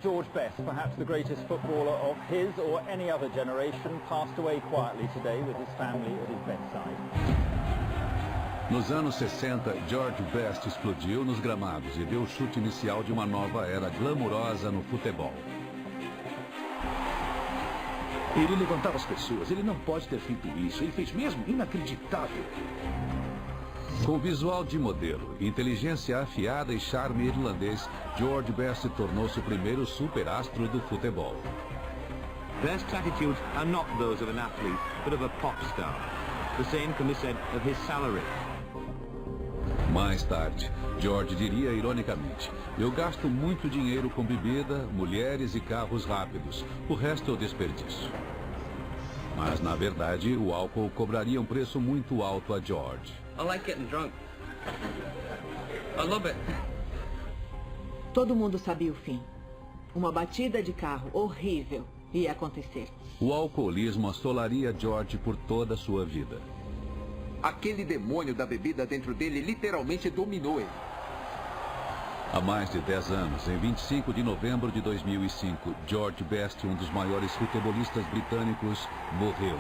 George Best, perhaps the greatest footballer of his or any other generation, passed away quietly today with his family at his bedside. Nos anos 60, George Best explodiu nos gramados e deu o chute inicial de uma nova era glamurosa no futebol. Ele levantava as pessoas, ele não pode ter feito isso, ele fez mesmo, inacreditável. Com visual de modelo, inteligência afiada e charme irlandês, George Best tornou-se o primeiro superastro do futebol. Best's attitudes are not those of an athlete, but of a pop star. The same can be said of his salary. Mais tarde, George diria ironicamente: eu gasto muito dinheiro com bebida, mulheres e carros rápidos. O resto eu desperdiço. Mas, na verdade, o álcool cobraria um preço muito alto a George. I like getting drunk. I love it. Todo mundo sabia o fim. Uma batida de carro horrível ia acontecer. O alcoolismo assolaria George por toda a sua vida. Aquele demônio da bebida dentro dele literalmente dominou ele. Há mais de 10 anos, em 25 de novembro de 2005, George Best, um dos maiores futebolistas britânicos, morreu.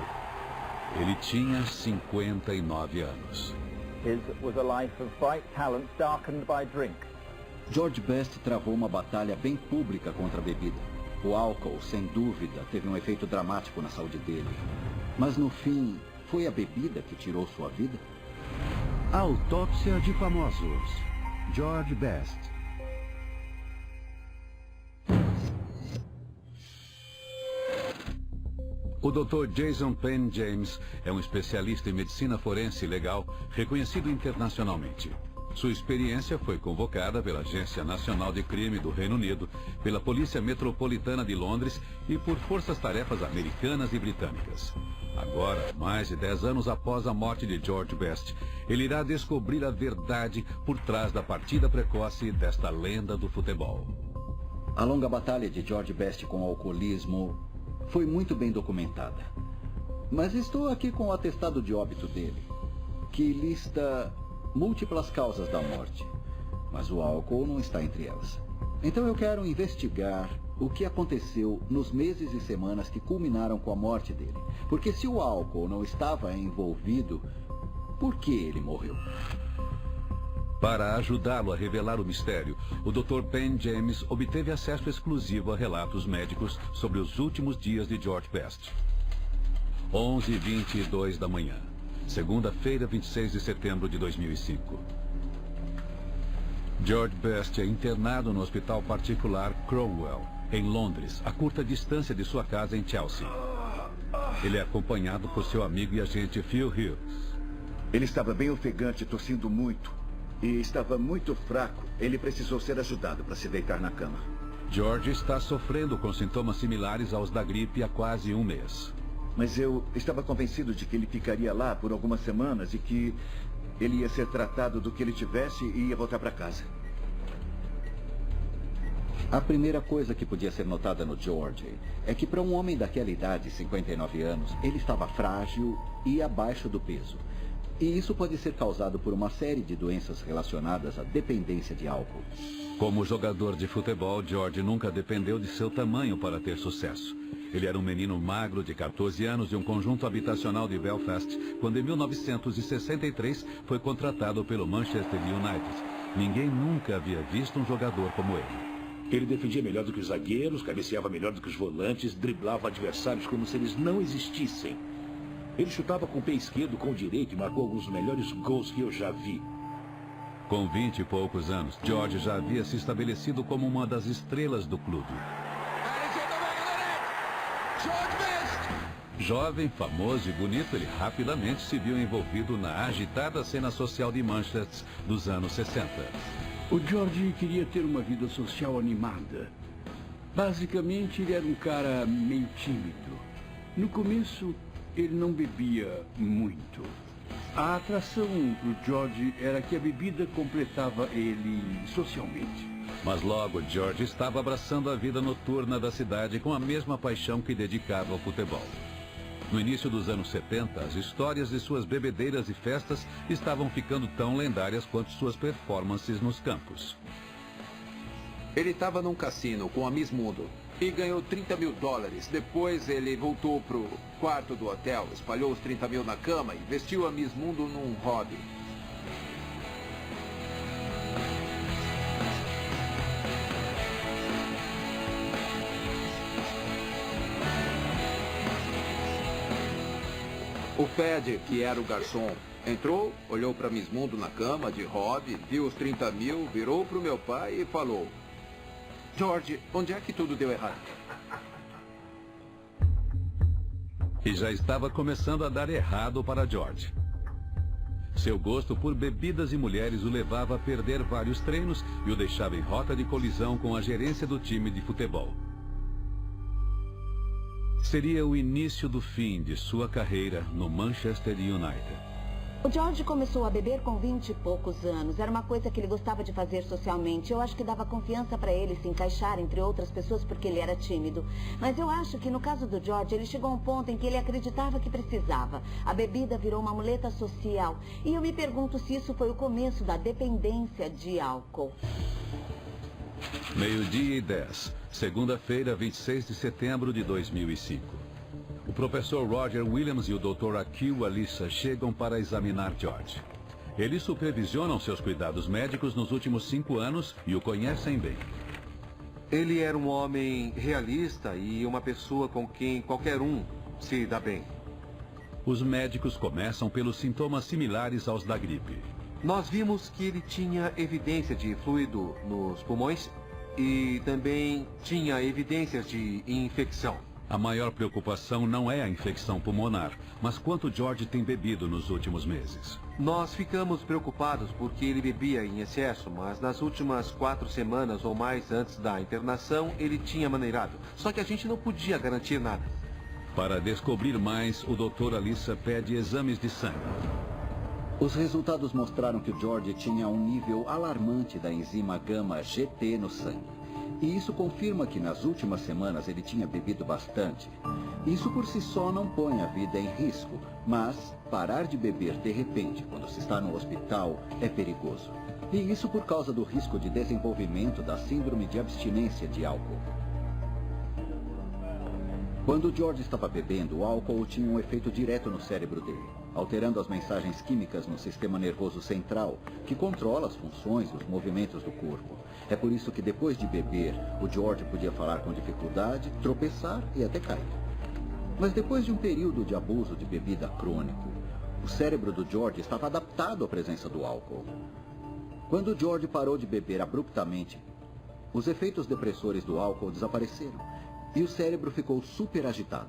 Ele tinha 59 anos. His was a life of bright talent darkened by drink. George Best travou uma batalha bem pública contra a bebida. O álcool, sem dúvida, teve um efeito dramático na saúde dele. Mas no fim, foi a bebida que tirou sua vida? Autópsia de famosos. George Best. O Dr. Jason Penn James é um especialista em medicina forense legal, reconhecido internacionalmente. Sua experiência foi convocada pela Agência Nacional de Crime do Reino Unido, pela Polícia Metropolitana de Londres e por forças-tarefas americanas e britânicas. Agora, mais de 10 anos após a morte de George Best, ele irá descobrir a verdade por trás da partida precoce desta lenda do futebol. A longa batalha de George Best com o alcoolismo foi muito bem documentada. Mas estou aqui com o atestado de óbito dele, que lista múltiplas causas da morte, mas o álcool não está entre elas. Então eu quero investigar o que aconteceu nos meses e semanas que culminaram com a morte dele. Porque se o álcool não estava envolvido, por que ele morreu? Para ajudá-lo a revelar o mistério, o Dr. Penn James obteve acesso exclusivo a relatos médicos sobre os últimos dias de George Best. 11h22 da manhã, segunda-feira, 26 de setembro de 2005. George Best é internado no hospital particular Cromwell, em Londres, a curta distância de sua casa em Chelsea. Ele é acompanhado por seu amigo e agente Phil Hughes. Ele estava bem ofegante, tossindo muito. E estava muito fraco. Ele precisou ser ajudado para se deitar na cama. George está sofrendo com sintomas similares aos da gripe há quase um mês. Mas eu estava convencido de que ele ficaria lá por algumas semanas e que ele ia ser tratado do que ele tivesse e ia voltar para casa. A primeira coisa que podia ser notada no George é que para um homem daquela idade, 59 anos, ele estava frágil e abaixo do peso. E isso pode ser causado por uma série de doenças relacionadas à dependência de álcool. Como jogador de futebol, George nunca dependeu de seu tamanho para ter sucesso. Ele era um menino magro de 14 anos de um conjunto habitacional de Belfast, quando em 1963 foi contratado pelo Manchester United. Ninguém nunca havia visto um jogador como ele. Ele defendia melhor do que os zagueiros, cabeceava melhor do que os volantes, driblava adversários como se eles não existissem. Ele chutava com o pé esquerdo, com o direito e marcou alguns dos melhores gols que eu já vi. Com 20 e poucos anos, George já havia se estabelecido como uma das estrelas do clube. Jovem, famoso e bonito, ele rapidamente se viu envolvido na agitada cena social de Manchester dos anos 60. O George queria ter uma vida social animada. Basicamente, ele era um cara meio tímido. No começo, ele não bebia muito. A atração do George era que a bebida completava ele socialmente. Mas logo, George estava abraçando a vida noturna da cidade com a mesma paixão que dedicava ao futebol. No início dos anos 70, as histórias de suas bebedeiras e festas estavam ficando tão lendárias quanto suas performances nos campos. Ele estava num cassino com a Miss Mundo e ganhou $30 mil. Depois ele voltou pro quarto do hotel, espalhou os 30 mil na cama e vestiu a Miss Mundo num hobby. O Fed, que era o garçom, entrou, olhou para Miss Mundo na cama de hobby, viu os 30 mil, virou pro meu pai e falou: George, onde é que tudo deu errado? E já estava começando a dar errado para George. Seu gosto por bebidas e mulheres o levava a perder vários treinos e o deixava em rota de colisão com a gerência do time de futebol. Seria o início do fim de sua carreira no Manchester United. O George começou a beber com 20 e poucos anos. Era uma coisa que ele gostava de fazer socialmente. Eu acho que dava confiança para ele se encaixar entre outras pessoas porque ele era tímido. Mas eu acho que no caso do George, ele chegou a um ponto em que ele acreditava que precisava. A bebida virou uma muleta social. E eu me pergunto se isso foi o começo da dependência de álcool. 12:10, segunda-feira, 26 de setembro de 2005. O professor Roger Williams e o Dr. Akil Alissa chegam para examinar George. Eles supervisionam seus cuidados médicos nos últimos 5 anos e o conhecem bem. Ele era um homem realista e uma pessoa com quem qualquer um se dá bem. Os médicos começam pelos sintomas similares aos da gripe. Nós vimos que ele tinha evidência de fluido nos pulmões e também tinha evidências de infecção. A maior preocupação não é a infecção pulmonar, mas quanto George tem bebido nos últimos meses. Nós ficamos preocupados porque ele bebia em excesso, mas nas últimas 4 semanas ou mais antes da internação, ele tinha maneirado. Só que a gente não podia garantir nada. Para descobrir mais, o Dr. Alissa pede exames de sangue. Os resultados mostraram que o George tinha um nível alarmante da enzima gama-GT no sangue. E isso confirma que nas últimas semanas ele tinha bebido bastante. Isso por si só não põe a vida em risco, mas parar de beber de repente quando se está no hospital é perigoso. E isso por causa do risco de desenvolvimento da síndrome de abstinência de álcool. Quando George estava bebendo, o álcool tinha um efeito direto no cérebro dele, alterando as mensagens químicas no sistema nervoso central, que controla as funções e os movimentos do corpo. É por isso que depois de beber, o George podia falar com dificuldade, tropeçar e até cair. Mas depois de um período de abuso de bebida crônico, o cérebro do George estava adaptado à presença do álcool. Quando o George parou de beber abruptamente, os efeitos depressores do álcool desapareceram e o cérebro ficou super agitado.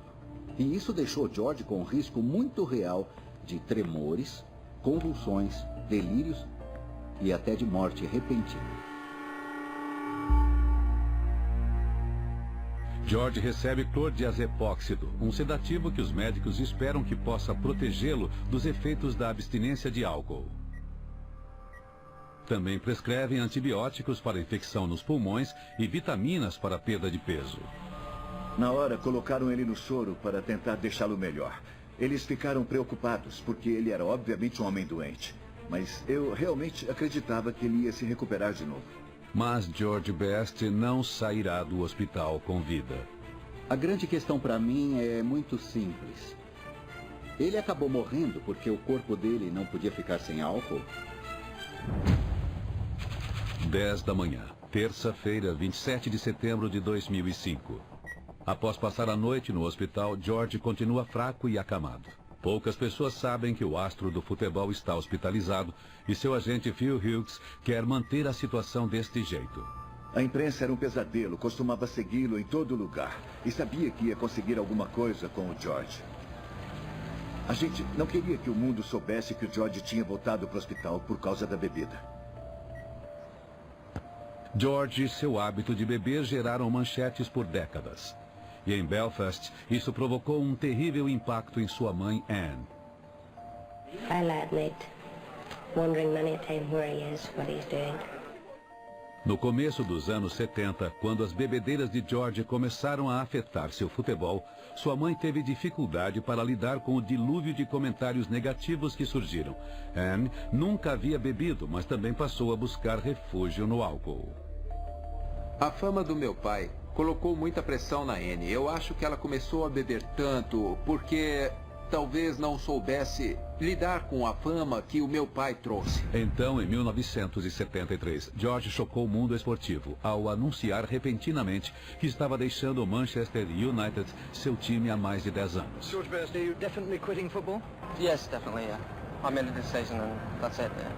E isso deixou George com um risco muito real de tremores, convulsões, delírios e até de morte repentina. George recebe clordiazepóxido, um sedativo que os médicos esperam que possa protegê-lo dos efeitos da abstinência de álcool. Também prescrevem antibióticos para infecção nos pulmões e vitaminas para perda de peso. Na hora, colocaram ele no soro para tentar deixá-lo melhor. Eles ficaram preocupados, porque ele era obviamente um homem doente. Mas eu realmente acreditava que ele ia se recuperar de novo. Mas George Best não sairá do hospital com vida. A grande questão para mim é muito simples. Ele acabou morrendo porque o corpo dele não podia ficar sem álcool? 10 da manhã, terça-feira, 27 de setembro de 2005. Após passar a noite no hospital, George continua fraco e acamado. Poucas pessoas sabem que o astro do futebol está hospitalizado e seu agente Phil Hughes quer manter a situação deste jeito. A imprensa era um pesadelo, costumava segui-lo em todo lugar e sabia que ia conseguir alguma coisa com o George. A gente não queria que o mundo soubesse que o George tinha voltado para o hospital por causa da bebida. George e seu hábito de beber geraram manchetes por décadas. E em Belfast, isso provocou um terrível impacto em sua mãe, Anne. I'll admit, wondering many a time where he is, what he's doing. No começo dos anos 70, quando as bebedeiras de George começaram a afetar seu futebol, sua mãe teve dificuldade para lidar com o dilúvio de comentários negativos que surgiram. Anne nunca havia bebido, mas também passou a buscar refúgio no álcool. A fama do meu pai colocou muita pressão na Anne. Eu acho que ela começou a beber tanto porque talvez não soubesse lidar com a fama que o meu pai trouxe. Então, em 1973, George chocou o mundo esportivo ao anunciar repentinamente que estava deixando o Manchester United, seu time há mais de 10 anos. George Best, are you definitely quitting football? Yes, definitely, yeah. I made a decision and that's it, yeah.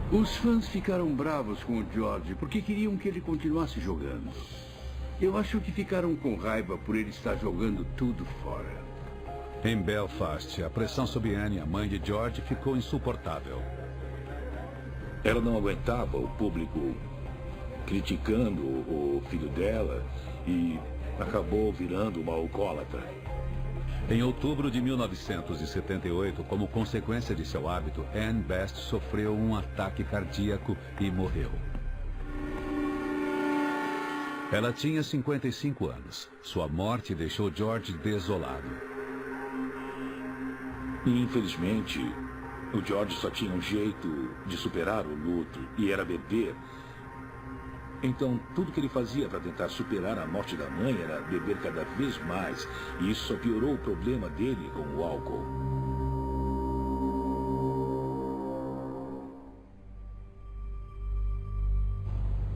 Os fãs ficaram bravos com o George porque queriam que ele continuasse jogando. Eu acho que ficaram com raiva por ele estar jogando tudo fora. Em Belfast, a pressão sobre Anne, a mãe de George, ficou insuportável. Ela não aguentava o público criticando o filho dela e acabou virando uma alcoólatra. Em outubro de 1978, como consequência de seu hábito, Anne Best sofreu um ataque cardíaco e morreu. Ela tinha 55 anos. Sua morte deixou George desolado. E, infelizmente, o George só tinha um jeito de superar o luto, e era beber. Então, tudo que ele fazia para tentar superar a morte da mãe era beber cada vez mais, e isso só piorou o problema dele com o álcool.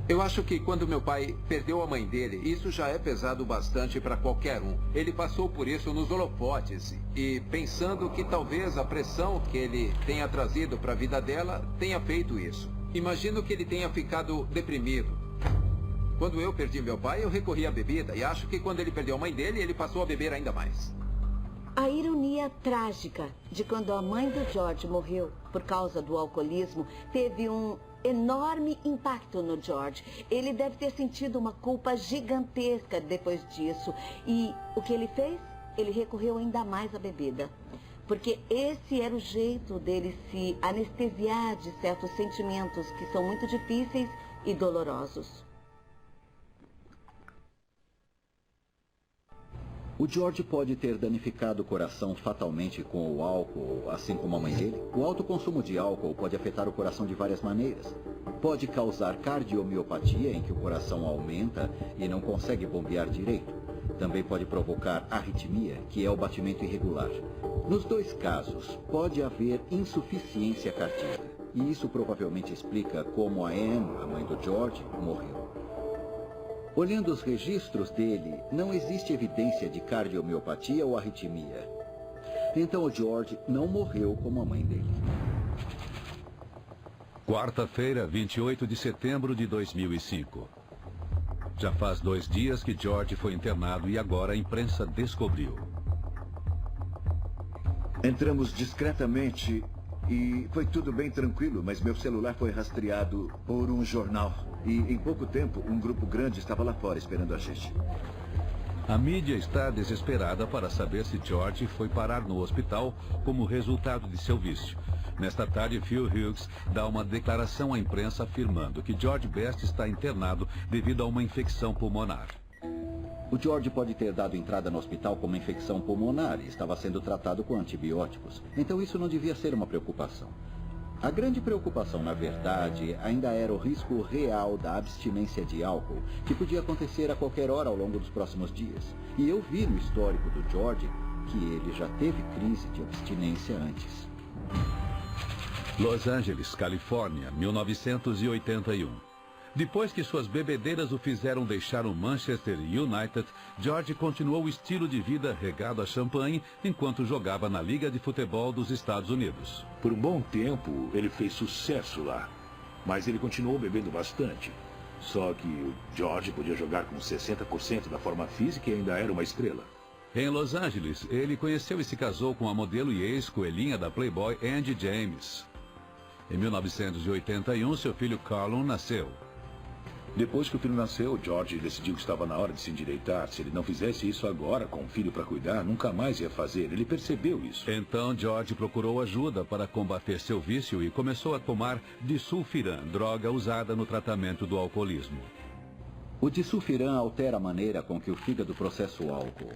Eu acho que quando meu pai perdeu a mãe dele, isso já é pesado bastante para qualquer um. Ele passou por isso nos holofotes e pensando que talvez a pressão que ele tenha trazido para a vida dela tenha feito isso. Imagino que ele tenha ficado deprimido. Quando eu perdi meu pai, eu recorri à bebida e acho que quando ele perdeu a mãe dele, ele passou a beber ainda mais. A ironia trágica de quando a mãe do George morreu por causa do alcoolismo teve um enorme impacto no George. Ele deve ter sentido uma culpa gigantesca depois disso. E o que ele fez? Ele recorreu ainda mais à bebida. Porque esse era o jeito dele se anestesiar de certos sentimentos que são muito difíceis e dolorosos. O George pode ter danificado o coração fatalmente com o álcool, assim como a mãe dele. O alto consumo de álcool pode afetar o coração de várias maneiras. Pode causar cardiomiopatia, em que o coração aumenta e não consegue bombear direito. Também pode provocar arritmia, que é o batimento irregular. Nos dois casos, pode haver insuficiência cardíaca. E isso provavelmente explica como a Anne, a mãe do George, morreu. Olhando os registros dele, não existe evidência de cardiomiopatia ou arritmia. Então o George não morreu como a mãe dele. Quarta-feira, 28 de setembro de 2005. Já faz 2 dias que George foi internado e agora a imprensa descobriu. Entramos discretamente e foi tudo bem tranquilo, mas meu celular foi rastreado por um jornal. E em pouco tempo, um grupo grande estava lá fora esperando a gente. A mídia está desesperada para saber se George foi parar no hospital como resultado de seu vício. Nesta tarde, Phil Hughes dá uma declaração à imprensa afirmando que George Best está internado devido a uma infecção pulmonar. O George pode ter dado entrada no hospital com uma infecção pulmonar e estava sendo tratado com antibióticos. Então isso não devia ser uma preocupação. A grande preocupação, na verdade, ainda era o risco real da abstinência de álcool, que podia acontecer a qualquer hora ao longo dos próximos dias. E eu vi no histórico do George que ele já teve crise de abstinência antes. Los Angeles, Califórnia, 1981. Depois que suas bebedeiras o fizeram deixar o Manchester United, George continuou o estilo de vida regado a champanhe enquanto jogava na Liga de Futebol dos Estados Unidos. Por um bom tempo, ele fez sucesso lá, mas ele continuou bebendo bastante. Só que o George podia jogar com 60% da forma física e ainda era uma estrela. Em Los Angeles, ele conheceu e se casou com a modelo e ex-coelhinha da Playboy, Andy James. Em 1981, seu filho Carlon nasceu. Depois que o filho nasceu, George decidiu que estava na hora de se endireitar. Se ele não fizesse isso agora, com o filho para cuidar, nunca mais ia fazer. Ele percebeu isso. Então, George procurou ajuda para combater seu vício e começou a tomar disulfiram, droga usada no tratamento do alcoolismo. O disulfiram altera a maneira com que o fígado processa o álcool.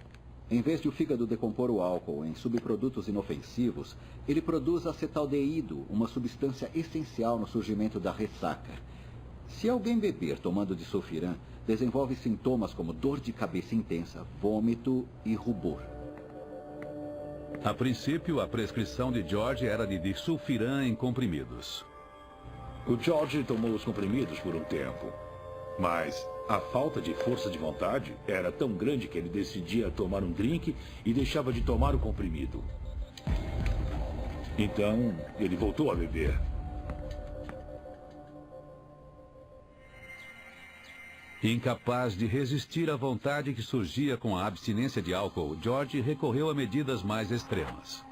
Em vez de o fígado decompor o álcool em subprodutos inofensivos, ele produz acetaldeído, uma substância essencial no surgimento da ressaca. Se alguém beber tomando disulfiram, desenvolve sintomas como dor de cabeça intensa, vômito e rubor. A princípio, a prescrição de George era de disulfiram em comprimidos. O George tomou os comprimidos por um tempo, mas a falta de força de vontade era tão grande que ele decidia tomar um drink e deixava de tomar o comprimido. Então, ele voltou a beber. Incapaz de resistir à vontade que surgia com a abstinência de álcool, George recorreu a medidas mais extremas.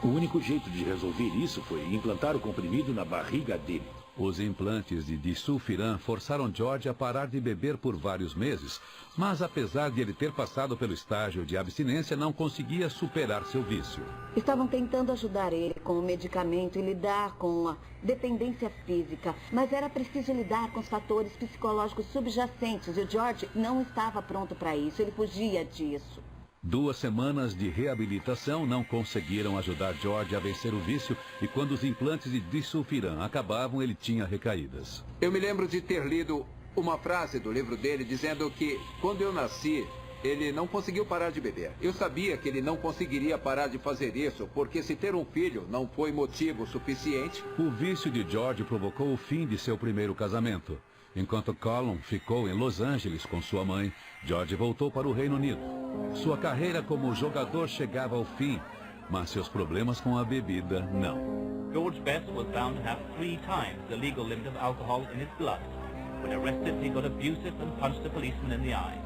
O único jeito de resolver isso foi implantar o comprimido na barriga dele. Os implantes de disulfiram forçaram George a parar de beber por vários meses, mas apesar de ele ter passado pelo estágio de abstinência, não conseguia superar seu vício. Estavam tentando ajudar ele com o medicamento e lidar com a dependência física, mas era preciso lidar com os fatores psicológicos subjacentes e o George não estava pronto para isso, ele fugia disso. 2 semanas de reabilitação não conseguiram ajudar George a vencer o vício e quando os implantes de disulfiram acabavam, ele tinha recaídas. Eu me lembro de ter lido uma frase do livro dele dizendo que, quando eu nasci, ele não conseguiu parar de beber. Eu sabia que ele não conseguiria parar de fazer isso, porque se ter um filho não foi motivo suficiente. O vício de George provocou o fim de seu primeiro casamento. Enquanto Colin ficou em Los Angeles com sua mãe, George voltou para o Reino Unido. Sua carreira como jogador chegava ao fim, mas seus problemas com a bebida não. George Best was found to have 3 times the legal limit of alcohol in his blood. When arrested, he got abusive and punched a policeman in the eye.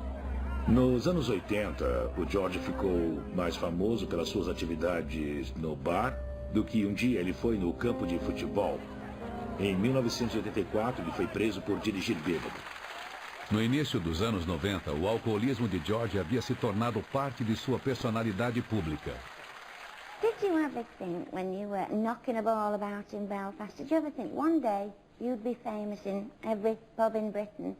Nos anos 80, o George ficou mais famoso pelas suas atividades no bar do que um dia ele foi no campo de futebol. Em 1984, ele foi preso por dirigir bêbado. No início dos anos 90, o alcoolismo de George havia se tornado parte de sua personalidade pública. Did you ever think, when you were knocking a ball about in Belfast, did you ever think one day you'd be famous in every pub in Britain?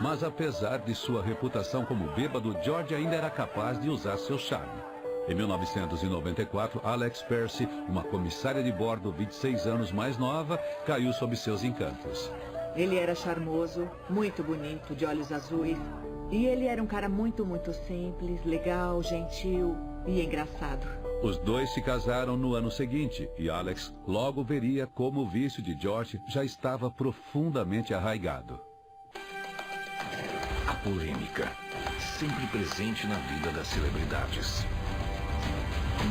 Mas apesar de sua reputação como bêbado, George ainda era capaz de usar seu charme. Em 1994, Alex Percy, uma comissária de bordo 26 anos mais nova, caiu sob seus encantos. Ele era charmoso, muito bonito, de olhos azuis. E ele era um cara muito simples, legal, gentil e engraçado. Os dois se casaram no ano seguinte e Alex logo veria como o vício de George já estava profundamente arraigado. A polêmica, sempre presente na vida das celebridades.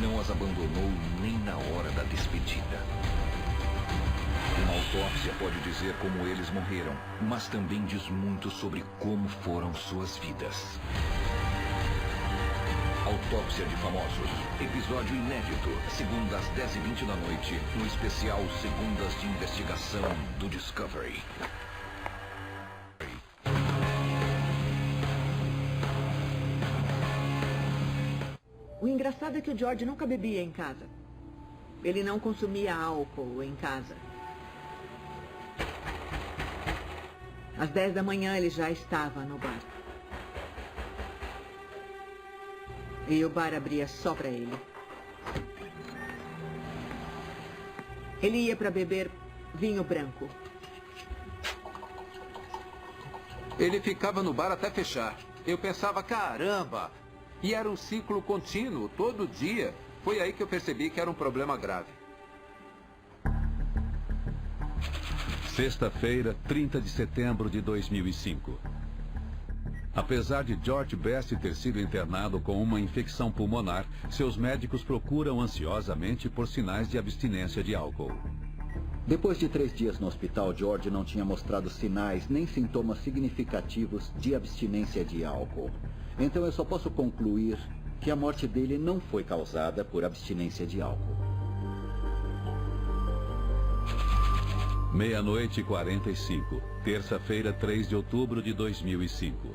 Não as abandonou nem na hora da despedida. Uma autópsia pode dizer como eles morreram, mas também diz muito sobre como foram suas vidas. Autópsia de Famosos, episódio inédito, segunda às 10h20 da noite, no especial Segundas de Investigação do Discovery. O engraçado é que o George nunca bebia em casa. Ele não consumia álcool em casa. Às 10 da manhã ele já estava no bar. E o bar abria só para ele. Ele ia para beber vinho branco. Ele ficava no bar até fechar. Eu pensava, caramba! E era um ciclo contínuo, todo dia. Foi aí que eu percebi que era um problema grave. Sexta-feira, 30 de setembro de 2005. Apesar de George Best ter sido internado com uma infecção pulmonar, seus médicos procuram ansiosamente por sinais de abstinência de álcool. Depois de 3 dias no hospital, George não tinha mostrado sinais nem sintomas significativos de abstinência de álcool. Então eu só posso concluir que a morte dele não foi causada por abstinência de álcool. 00:45, terça-feira, 3 de outubro de 2005.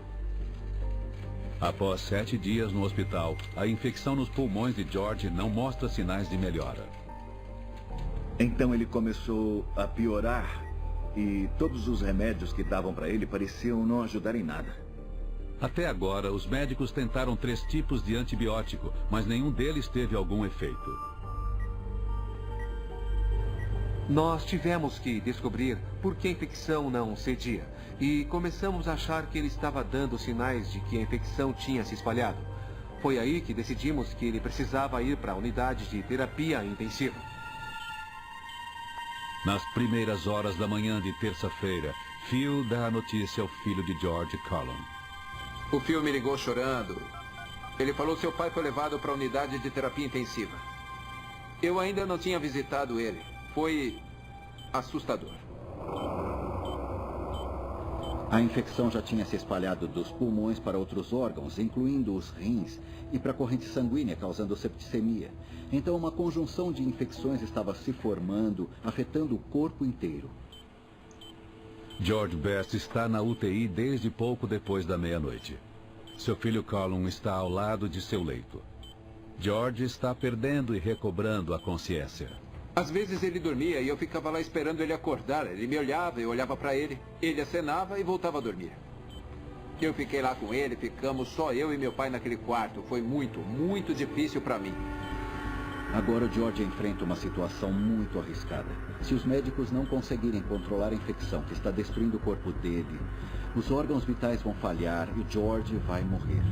Após 7 dias no hospital, a infecção nos pulmões de George não mostra sinais de melhora. Então ele começou a piorar e todos os remédios que davam para ele pareciam não ajudar em nada. Até agora, os médicos tentaram 3 tipos de antibiótico, mas nenhum deles teve algum efeito. Nós tivemos que descobrir por que a infecção não cedia. E começamos a achar que ele estava dando sinais de que a infecção tinha se espalhado. Foi aí que decidimos que ele precisava ir para a unidade de terapia intensiva. Nas primeiras horas da manhã de terça-feira, Phil dá a notícia ao filho de George, Colin. O Phil me ligou chorando. Ele falou que seu pai foi levado para a unidade de terapia intensiva. Eu ainda não tinha visitado ele. Foi assustador. A infecção já tinha se espalhado dos pulmões para outros órgãos, incluindo os rins, e para a corrente sanguínea, causando septicemia. Então, uma conjunção de infecções estava se formando, afetando o corpo inteiro. George Best está na UTI desde pouco depois da meia-noite. Seu filho Colin está ao lado de seu leito. George está perdendo e recobrando a consciência. Às vezes ele dormia e eu ficava lá esperando ele acordar. Ele me olhava, eu olhava para ele. Ele acenava e voltava a dormir. Eu fiquei lá com ele, ficamos só eu e meu pai naquele quarto. Foi muito, muito difícil para mim. Agora o George enfrenta uma situação muito arriscada. Se os médicos não conseguirem controlar a infecção que está destruindo o corpo dele, os órgãos vitais vão falhar e o George vai morrer.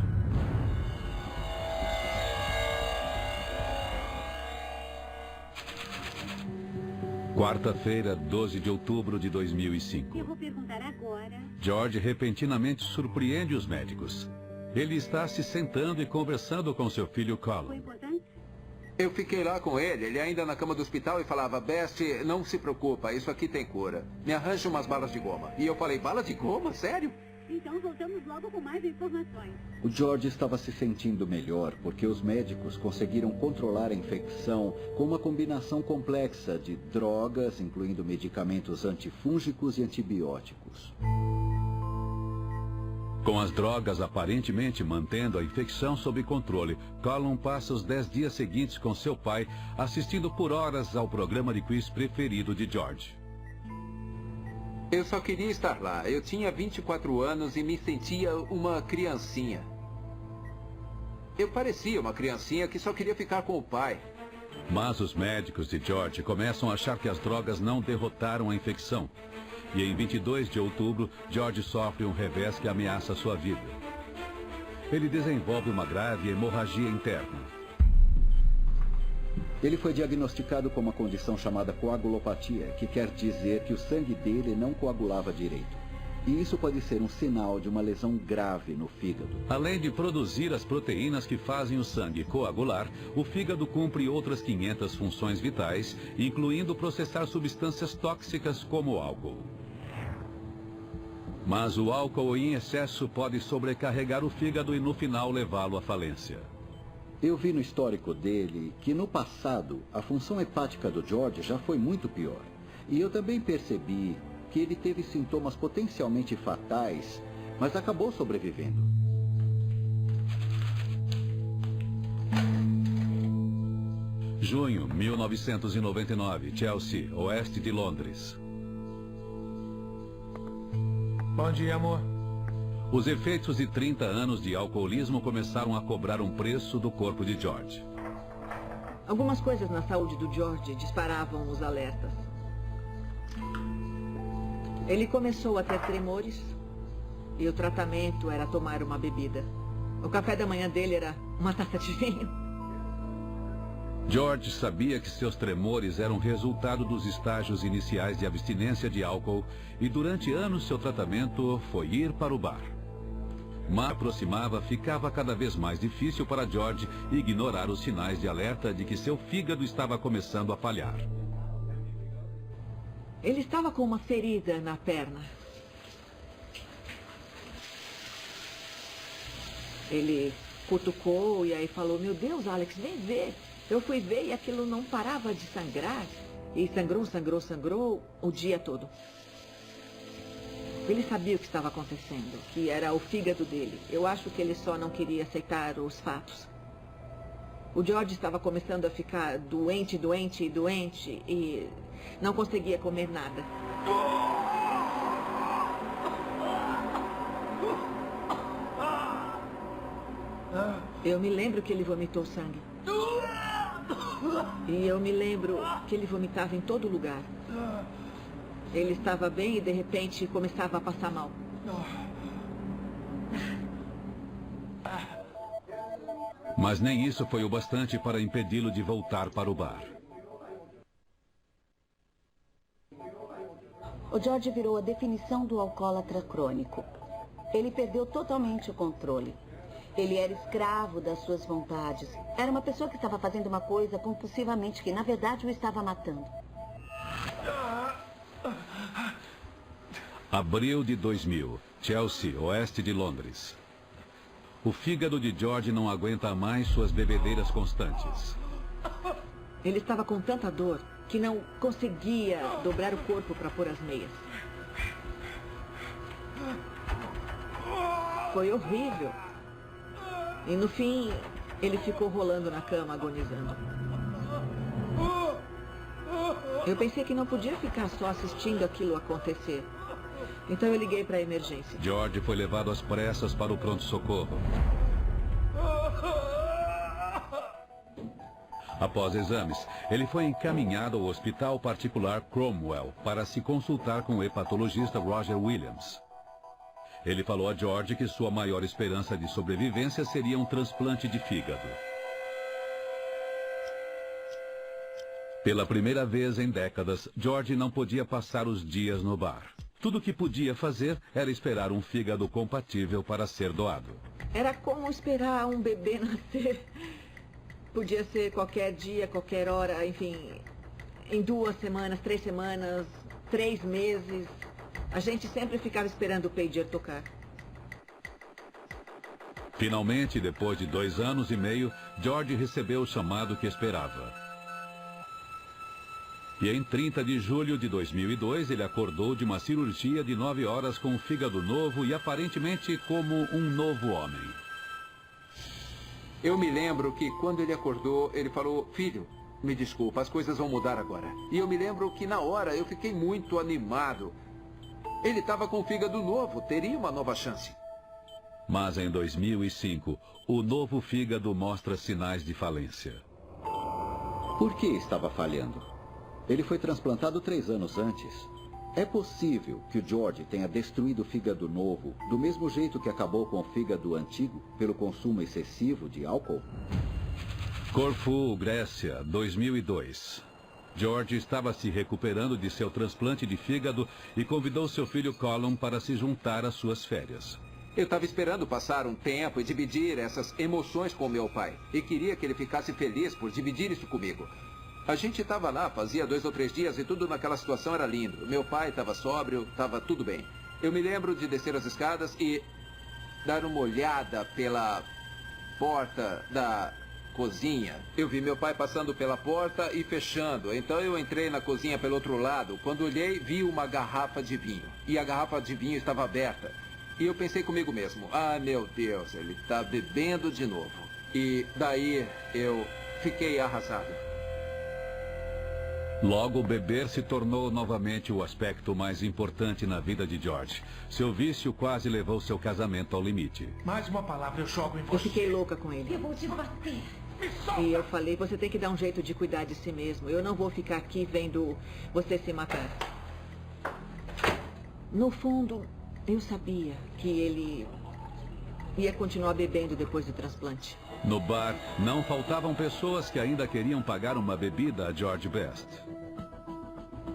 Quarta-feira, 12 de outubro de 2005. Eu vou perguntar agora. George repentinamente surpreende os médicos. Ele está se sentando e conversando com seu filho Colin. Eu fiquei lá com ele ainda na cama do hospital e falava: Best, não se preocupa, isso aqui tem cura. Me arranja umas balas de goma. E eu falei: bala de goma? Sério? Então voltamos logo com mais informações. O George estava se sentindo melhor porque os médicos conseguiram controlar a infecção com uma combinação complexa de drogas, incluindo medicamentos antifúngicos e antibióticos. Com as drogas aparentemente mantendo a infecção sob controle, Colin passa os 10 dias seguintes com seu pai, assistindo por horas ao programa de quiz preferido de George. Eu só queria estar lá. Eu tinha 24 anos e me sentia uma criancinha. Eu parecia uma criancinha que só queria ficar com o pai. Mas os médicos de George começam a achar que as drogas não derrotaram a infecção. E em 22 de outubro, George sofre um revés que ameaça sua vida. Ele desenvolve uma grave hemorragia interna. Ele foi diagnosticado com uma condição chamada coagulopatia, que quer dizer que o sangue dele não coagulava direito. E isso pode ser um sinal de uma lesão grave no fígado. Além de produzir as proteínas que fazem o sangue coagular, o fígado cumpre outras 500 funções vitais, incluindo processar substâncias tóxicas como o álcool. Mas o álcool em excesso pode sobrecarregar o fígado e no final levá-lo à falência. Eu vi no histórico dele que no passado a função hepática do George já foi muito pior. E eu também percebi que ele teve sintomas potencialmente fatais, mas acabou sobrevivendo. Junho 1999, Chelsea, oeste de Londres. Bom dia, amor. Os efeitos de 30 anos de alcoolismo começaram a cobrar um preço do corpo de George. Algumas coisas na saúde do George disparavam os alertas. Ele começou a ter tremores e o tratamento era tomar uma bebida. O café da manhã dele era uma taça de vinho. George sabia que seus tremores eram resultado dos estágios iniciais de abstinência de álcool e durante anos seu tratamento foi ir para o bar. Mas aproximava, ficava cada vez mais difícil para George ignorar os sinais de alerta de que seu fígado estava começando a falhar. Ele estava com uma ferida na perna. Ele cutucou e aí falou: meu Deus, Alex, vem ver. Eu fui ver e aquilo não parava de sangrar. E sangrou, sangrou, sangrou o dia todo. Ele sabia o que estava acontecendo, que era o fígado dele. Eu acho que ele só não queria aceitar os fatos. O George estava começando a ficar doente, doente, doente e não conseguia comer nada. Eu me lembro que ele vomitou sangue. E eu me lembro que ele vomitava em todo lugar. Ele estava bem e, de repente, começava a passar mal. Mas nem isso foi o bastante para impedi-lo de voltar para o bar. O George virou a definição do alcoólatra crônico. Ele perdeu totalmente o controle. Ele era escravo das suas vontades. Era uma pessoa que estava fazendo uma coisa compulsivamente que, na verdade, o estava matando. Abril de 2000, Chelsea, oeste de Londres. O fígado de George não aguenta mais suas bebedeiras constantes. Ele estava com tanta dor que não conseguia dobrar o corpo para pôr as meias. Foi horrível. E no fim, ele ficou rolando na cama, agonizando. Eu pensei que não podia ficar só assistindo aquilo acontecer. Então eu liguei para a emergência. George foi levado às pressas para o pronto-socorro. Após exames, ele foi encaminhado ao hospital particular Cromwell para se consultar com o hepatologista Roger Williams. Ele falou a George que sua maior esperança de sobrevivência seria um transplante de fígado. Pela primeira vez em décadas, George não podia passar os dias no bar. Tudo o que podia fazer era esperar um fígado compatível para ser doado. Era como esperar um bebê nascer. Podia ser qualquer dia, qualquer hora, enfim, em 2 semanas, 3 semanas, 3 meses. A gente sempre ficava esperando o pager tocar. Finalmente, depois de 2 anos e meio, George recebeu o chamado que esperava. E em 30 de julho de 2002, ele acordou de uma cirurgia de 9 horas com um fígado novo e aparentemente como um novo homem. Eu me lembro que quando ele acordou, ele falou: filho, me desculpa, as coisas vão mudar agora. E eu me lembro que na hora eu fiquei muito animado. Ele estava com o fígado novo, teria uma nova chance. Mas em 2005, o novo fígado mostra sinais de falência. Por que estava falhando? Ele foi transplantado 3 anos antes. É possível que o George tenha destruído o fígado novo do mesmo jeito que acabou com o fígado antigo pelo consumo excessivo de álcool? Corfu, Grécia, 2002. George estava se recuperando de seu transplante de fígado e convidou seu filho Colum para se juntar às suas férias. Eu estava esperando passar um tempo e dividir essas emoções com meu pai. E queria que ele ficasse feliz por dividir isso comigo. A gente estava lá, fazia 2 ou 3 dias e tudo naquela situação era lindo. Meu pai estava sóbrio, estava tudo bem. Eu me lembro de descer as escadas e dar uma olhada pela porta da cozinha. Eu vi meu pai passando pela porta e fechando. Então eu entrei na cozinha pelo outro lado. Quando olhei, vi uma garrafa de vinho. E a garrafa de vinho estava aberta. E eu pensei comigo mesmo: ah, meu Deus, ele está bebendo de novo. E daí eu fiquei arrasado. Logo, beber se tornou novamente o aspecto mais importante na vida de George. Seu vício quase levou seu casamento ao limite. Mais uma palavra eu jogo em você. Eu fiquei louca com ele. Eu vou te bater. E eu falei: você tem que dar um jeito de cuidar de si mesmo. Eu não vou ficar aqui vendo você se matar. No fundo, eu sabia que ele ia continuar bebendo depois do transplante. No bar, não faltavam pessoas que ainda queriam pagar uma bebida a George Best.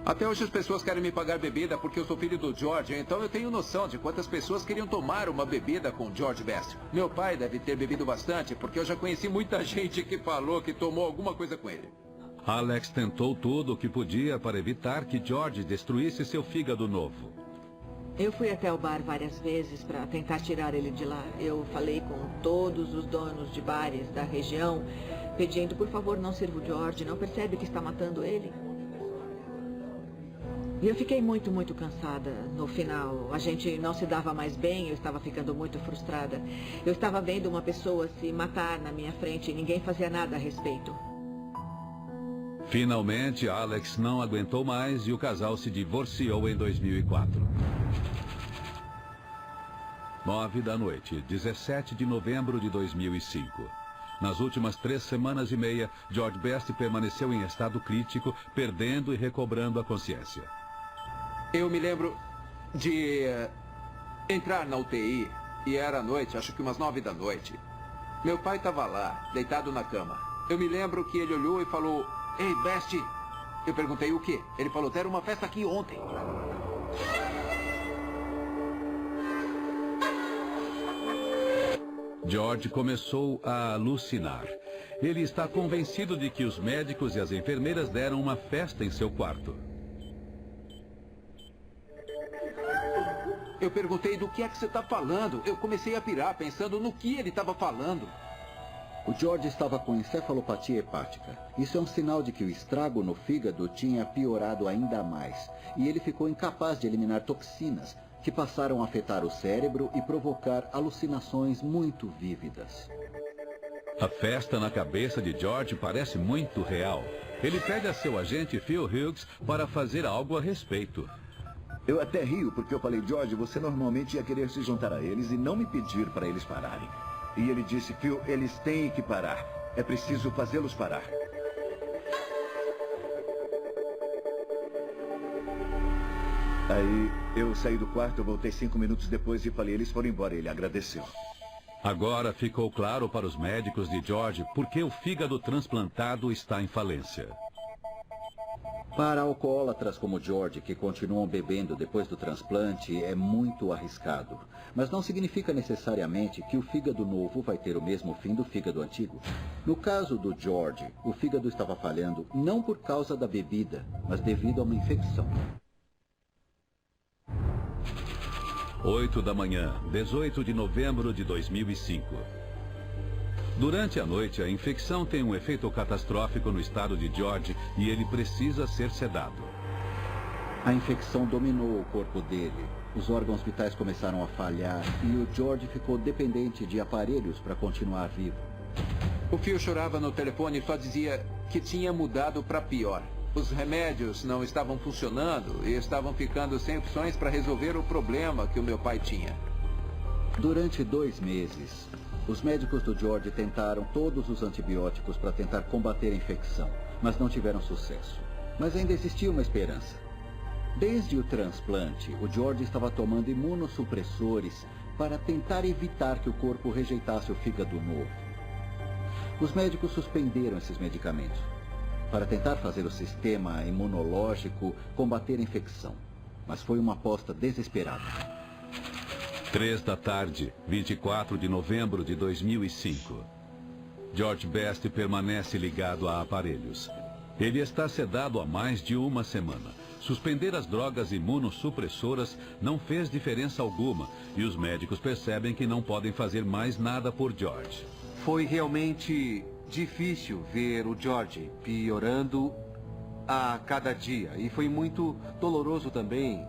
Até hoje as pessoas querem me pagar bebida porque eu sou filho do George, então eu tenho noção de quantas pessoas queriam tomar uma bebida com George Best. Meu pai deve ter bebido bastante, porque eu já conheci muita gente que falou que tomou alguma coisa com ele. Alex tentou tudo o que podia para evitar que George destruísse seu fígado novo. Eu fui até o bar várias vezes para tentar tirar ele de lá. Eu falei com todos os donos de bares da região, pedindo: por favor, não sirva o George, não percebe que está matando ele? E eu fiquei muito, muito cansada no final. A gente não se dava mais bem, eu estava ficando muito frustrada. Eu estava vendo uma pessoa se matar na minha frente e ninguém fazia nada a respeito. Finalmente, Alex não aguentou mais e o casal se divorciou em 2004. 9 da noite, 17 de novembro de 2005. Nas últimas 3 semanas e meia, George Best permaneceu em estado crítico, perdendo e recobrando a consciência. Eu me lembro de entrar na UTI e era à noite, acho que umas 9 da noite. Meu pai estava lá, deitado na cama. Eu me lembro que ele olhou e falou: "Ei, Best." Eu perguntei o quê? Ele falou: "Deram uma festa aqui ontem." George começou a alucinar. Ele está convencido de que os médicos e as enfermeiras deram uma festa em seu quarto. Eu perguntei: "Do que é que você está falando?" Eu comecei a pirar, pensando no que ele estava falando. O George estava com encefalopatia hepática. Isso é um sinal de que o estrago no fígado tinha piorado ainda mais. E ele ficou incapaz de eliminar toxinas, que passaram a afetar o cérebro e provocar alucinações muito vívidas. A festa na cabeça de George parece muito real. Ele pede a seu agente Phil Hughes para fazer algo a respeito. Eu até rio porque eu falei: "George, você normalmente ia querer se juntar a eles e não me pedir para eles pararem." E ele disse: "Phil, eles têm que parar. É preciso fazê-los parar." Aí eu saí do quarto, voltei 5 minutos depois e falei: "Eles foram embora." Ele agradeceu. Agora ficou claro para os médicos de George por que o fígado transplantado está em falência. Para alcoólatras como George, que continuam bebendo depois do transplante, é muito arriscado. Mas não significa necessariamente que o fígado novo vai ter o mesmo fim do fígado antigo. No caso do George, o fígado estava falhando não por causa da bebida, mas devido a uma infecção. 8 da manhã, 18 de novembro de 2005. Durante a noite, a infecção tem um efeito catastrófico no estado de George e ele precisa ser sedado. A infecção dominou o corpo dele. Os órgãos vitais começaram a falhar e o George ficou dependente de aparelhos para continuar vivo. O Phil chorava no telefone e só dizia que tinha mudado para pior. Os remédios não estavam funcionando e estavam ficando sem opções para resolver o problema que o meu pai tinha. Durante 2 meses, os médicos do George tentaram todos os antibióticos para tentar combater a infecção, mas não tiveram sucesso. Mas ainda existia uma esperança. Desde o transplante, o George estava tomando imunossupressores para tentar evitar que o corpo rejeitasse o fígado novo. Os médicos suspenderam esses medicamentos para tentar fazer o sistema imunológico combater a infecção. Mas foi uma aposta desesperada. 3 da tarde, 24 de novembro de 2005. George Best permanece ligado a aparelhos. Ele está sedado há mais de 1 semana. Suspender as drogas imunossupressoras não fez diferença alguma e os médicos percebem que não podem fazer mais nada por George. Foi realmente difícil ver o George piorando a cada dia. E foi muito doloroso também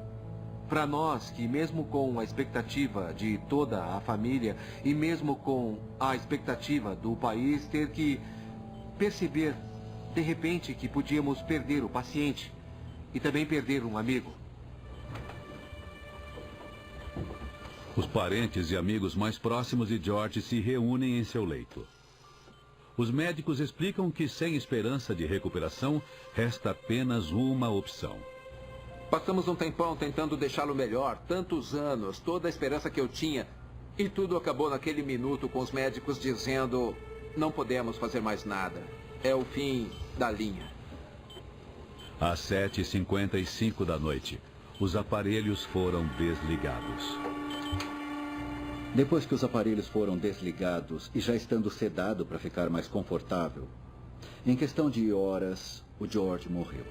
para nós que, mesmo com a expectativa de toda a família e mesmo com a expectativa do país, ter que perceber de repente que podíamos perder o paciente e também perder um amigo. Os parentes e amigos mais próximos de George se reúnem em seu leito. Os médicos explicam que, sem esperança de recuperação, resta apenas uma opção. Passamos um tempão tentando deixá-lo melhor, tantos anos, toda a esperança que eu tinha. E tudo acabou naquele minuto com os médicos dizendo: "Não podemos fazer mais nada. É o fim da linha." Às 7h55 da noite, os aparelhos foram desligados. Depois que os aparelhos foram desligados e já estando sedado para ficar mais confortável, em questão de horas, o George morreu.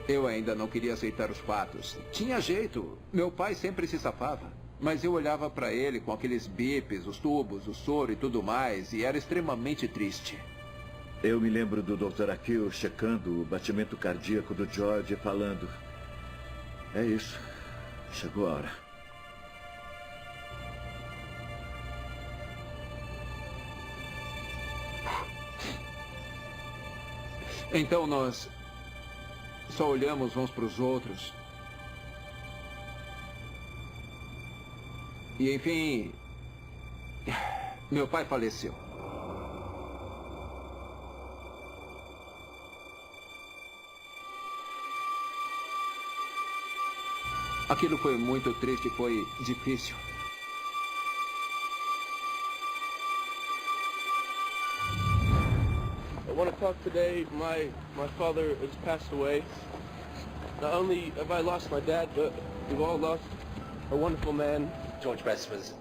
Eu ainda não queria aceitar os fatos. Tinha jeito. Meu pai sempre se safava. Mas eu olhava para ele com aqueles bipes, os tubos, o soro e tudo mais, e era extremamente triste. Eu me lembro do Dr. Akil checando o batimento cardíaco do George e falando: "É isso. Chegou a hora." Então nós só olhamos uns para os outros. E enfim, meu pai faleceu. Aquilo foi muito triste, foi difícil. I want to talk today. My father has passed away. Not only have I lost my dad, but we've all lost a wonderful man. George Best was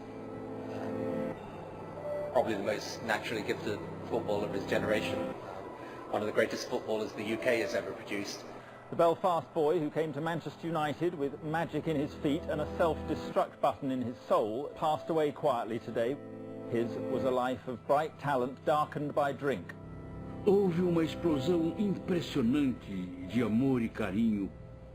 probably the most naturally gifted footballer of his generation. One of the greatest footballers the UK has ever produced. The Belfast boy who came to Manchester United with magic in his feet and a self-destruct button in his soul passed away quietly today. His was a life of bright talent darkened by drink. Houve uma explosão impressionante de amor e carinho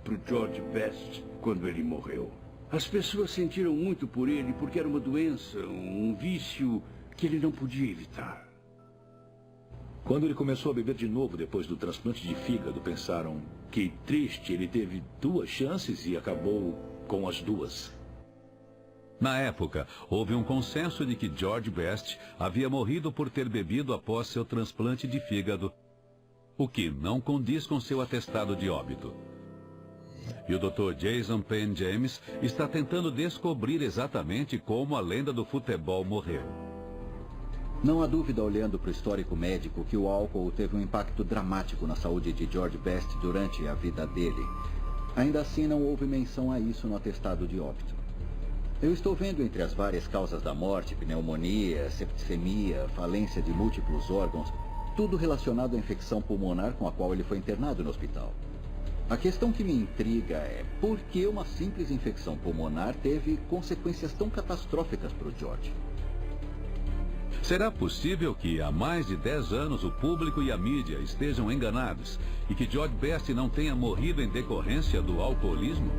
para o George Best quando ele morreu. As pessoas sentiram muito por ele porque era uma doença, um vício que ele não podia evitar. Quando ele começou a beber de novo depois do transplante de fígado, pensaram que triste, ele teve 2 chances e acabou com as 2. Na época, houve um consenso de que George Best havia morrido por ter bebido após seu transplante de fígado, o que não condiz com seu atestado de óbito. E o Dr. Jason Penn James está tentando descobrir exatamente como a lenda do futebol morreu. Não há dúvida, olhando para o histórico médico, que o álcool teve um impacto dramático na saúde de George Best durante a vida dele. Ainda assim, não houve menção a isso no atestado de óbito. Eu estou vendo entre as várias causas da morte, pneumonia, septicemia, falência de múltiplos órgãos, tudo relacionado à infecção pulmonar com a qual ele foi internado no hospital. A questão que me intriga é por que uma simples infecção pulmonar teve consequências tão catastróficas para o George. Será possível que há mais de 10 anos o público e a mídia estejam enganados e que George Best não tenha morrido em decorrência do alcoolismo?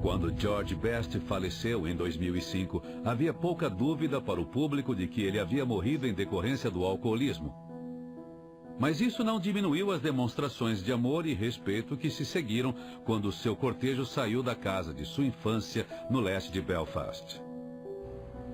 Quando George Best faleceu em 2005, havia pouca dúvida para o público de que ele havia morrido em decorrência do alcoolismo. Mas isso não diminuiu as demonstrações de amor e respeito que se seguiram quando seu cortejo saiu da casa de sua infância no leste de Belfast.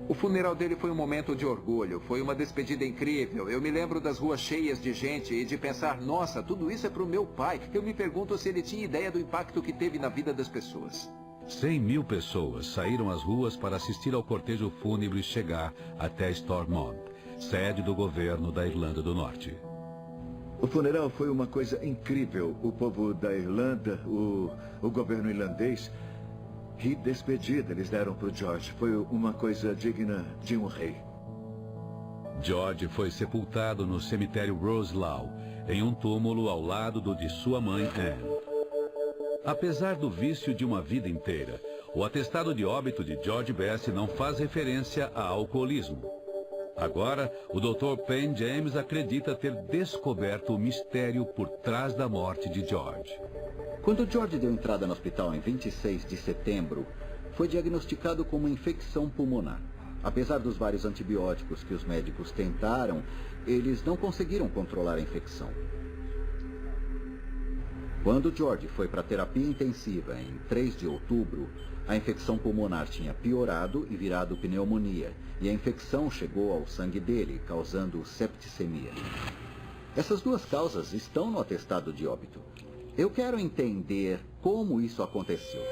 O funeral dele foi um momento de orgulho, foi uma despedida incrível. Eu me lembro das ruas cheias de gente e de pensar, nossa, tudo isso é para o meu pai. Eu me pergunto se ele tinha ideia do impacto que teve na vida das pessoas. 100.000 pessoas saíram às ruas para assistir ao cortejo fúnebre chegar até Stormont, sede do governo da Irlanda do Norte. O funeral foi uma coisa incrível. O povo da Irlanda, o governo irlandês, que despedida eles deram para o George. Foi uma coisa digna de um rei. George foi sepultado no cemitério Roselaw, em um túmulo ao lado do de sua mãe Anne. Apesar do vício de uma vida inteira, o atestado de óbito de George Best não faz referência a alcoolismo. Agora, o Dr. Penn James acredita ter descoberto o mistério por trás da morte de George. Quando George deu entrada no hospital em 26 de setembro, foi diagnosticado com uma infecção pulmonar. Apesar dos vários antibióticos que os médicos tentaram, eles não conseguiram controlar a infecção. Quando George foi para a terapia intensiva em 3 de outubro, a infecção pulmonar tinha piorado e virado pneumonia, e a infecção chegou ao sangue dele, causando septicemia. Essas 2 causas estão no atestado de óbito. Eu quero entender como isso aconteceu.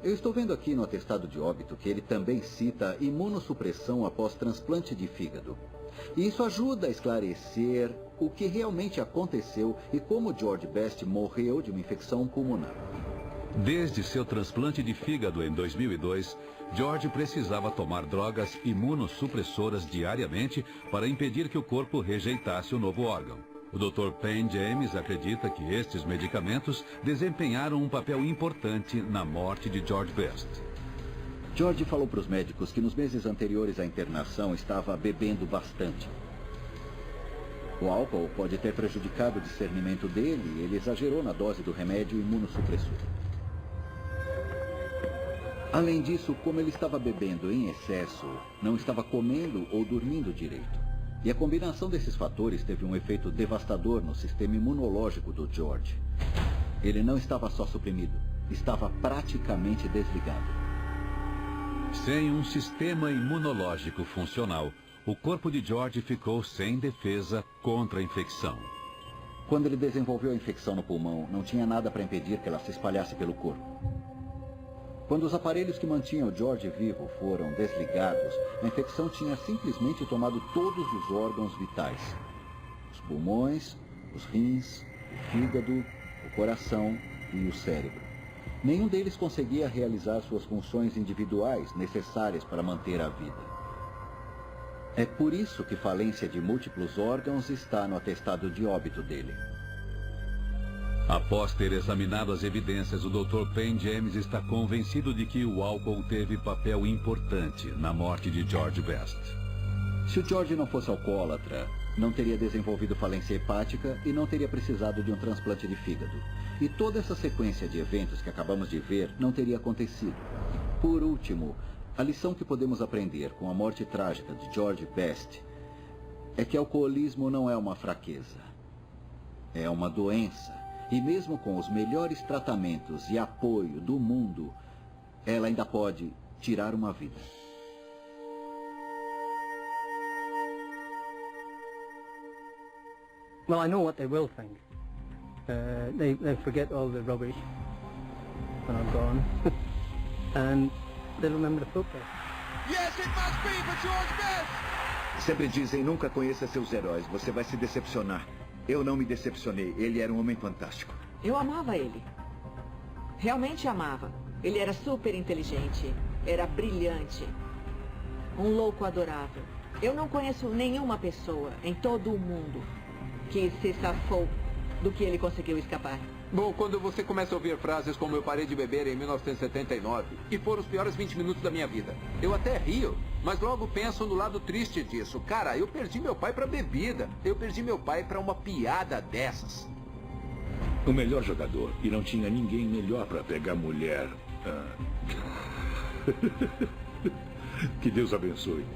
Eu estou vendo aqui no atestado de óbito que ele também cita imunossupressão após transplante de fígado. E isso ajuda a esclarecer o que realmente aconteceu e como George Best morreu de uma infecção pulmonar. Desde seu transplante de fígado em 2002, George precisava tomar drogas imunossupressoras diariamente para impedir que o corpo rejeitasse o novo órgão. O Dr. Penn James acredita que estes medicamentos desempenharam um papel importante na morte de George Best. George falou para os médicos que nos meses anteriores à internação estava bebendo bastante. O álcool pode ter prejudicado o discernimento dele e ele exagerou na dose do remédio imunossupressor. Além disso, como ele estava bebendo em excesso, não estava comendo ou dormindo direito. E a combinação desses fatores teve um efeito devastador no sistema imunológico do George. Ele não estava só suprimido, estava praticamente desligado. Sem um sistema imunológico funcional, o corpo de George ficou sem defesa contra a infecção. Quando ele desenvolveu a infecção no pulmão, não tinha nada para impedir que ela se espalhasse pelo corpo. Quando os aparelhos que mantinham George vivo foram desligados, a infecção tinha simplesmente tomado todos os órgãos vitais. Os pulmões, os rins, o fígado, o coração e o cérebro. Nenhum deles conseguia realizar suas funções individuais necessárias para manter a vida. É por isso que falência de múltiplos órgãos está no atestado de óbito dele. Após ter examinado as evidências, o Dr. Penn James está convencido de que o álcool teve papel importante na morte de George Best. Se o George não fosse alcoólatra, não teria desenvolvido falência hepática e não teria precisado de um transplante de fígado. E toda essa sequência de eventos que acabamos de ver não teria acontecido. Por último, a lição que podemos aprender com a morte trágica de George Best é que alcoolismo não é uma fraqueza. É uma doença. E mesmo com os melhores tratamentos e apoio do mundo, ela ainda pode tirar uma vida. Well, I know what they will think. They forget all the rubbish when I'm gone. And they'll remember the football. Yes, it must be for George Best! Sempre dizem, nunca conheça seus heróis, você vai se decepcionar. Eu não me decepcionei, ele era um homem fantástico. Eu amava ele. Realmente amava. Ele era super inteligente, era brilhante, um louco adorável. Eu não conheço nenhuma pessoa em todo o mundo que se safou do que ele conseguiu escapar. Bom, quando você começa a ouvir frases como eu parei de beber em 1979 e foram os piores 20 minutos da minha vida. Eu até rio, mas logo penso no lado triste disso. Cara, eu perdi meu pai pra bebida. Eu perdi meu pai pra uma piada dessas. O melhor jogador, e não tinha ninguém melhor pra pegar mulher. Que Deus abençoe.